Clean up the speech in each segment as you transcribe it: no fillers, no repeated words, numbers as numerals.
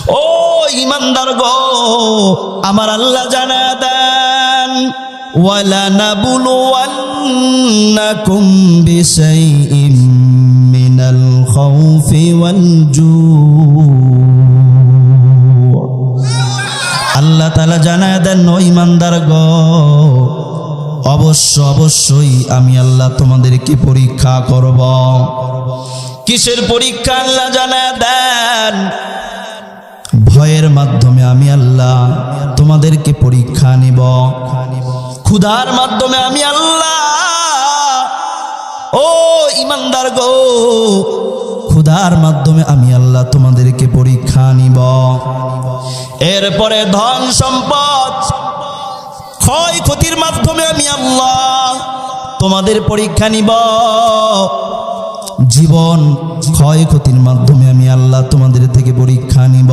ও ঈমানদার গো, আমার আল্লাহ জানা দেন, ওয়ালানাবলুওয়ান্নাকুম বিশাইইম মিনাল খাউফি ওয়াল জু। আল্লাহ তাআলা জানায় দেন, ও ঈমানদার গো, অবশ্যই আমি আল্লাহ তোমাদেরকে পরীক্ষা করব। কিসের পরীক্ষা আল্লাহ জানায় দেন? ভয়ের মাধ্যমে আমি আল্লাহ তোমাদেরকে পরীক্ষা নিব, ক্ষুধার মাধ্যমে আমি আল্লাহ, ও ঈমানদার গো, ক্ষুধার মাধ্যমে আমি আল্লাহ তোমাদেরকে পরীক্ষা নিব। এরপরে ধন সম্পদ ক্ষয়ক্ষতির মাধ্যমে আমি আল্লাহ তোমাদের পরীক্ষা নিব। জীবন ক্ষয়ক্ষতির মাধ্যমে আমি আল্লাহ তোমাদের থেকে পরীক্ষা নিব।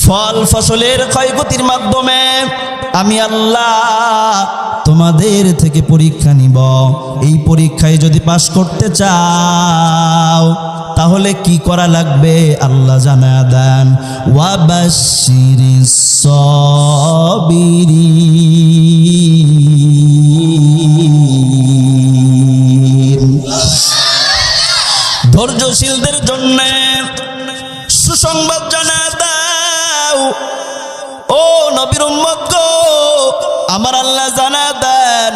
ফল ফসলের ক্ষয়ক্ষতির মাধ্যমে আমি আল্লাহ তোমাদের থেকে পরীক্ষা নিব। এই পরীক্ষায় যদি পাশ করতে চাও তাহলে কি করা লাগবে আল্লাহ জানা দেন, ওয়াবাশশিরিস সাবিরিন। ধৈর্যশীলদের জন্য সুসংবাদ জানা দাও, ও নবীর উম্মত গো, আমার আল্লাহ জানা দেন,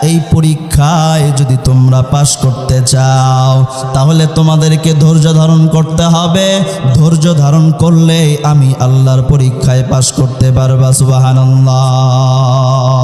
এই পরীক্ষায় যদি তোমরা পাশ করতে চাও তাহলে তোমাদেরকে ধৈর্য ধারণ করতে হবে। ধৈর্য ধারণ করলে আমি আল্লাহর পরীক্ষায় পাশ করতে পারবা। সুবহানাল্লাহ।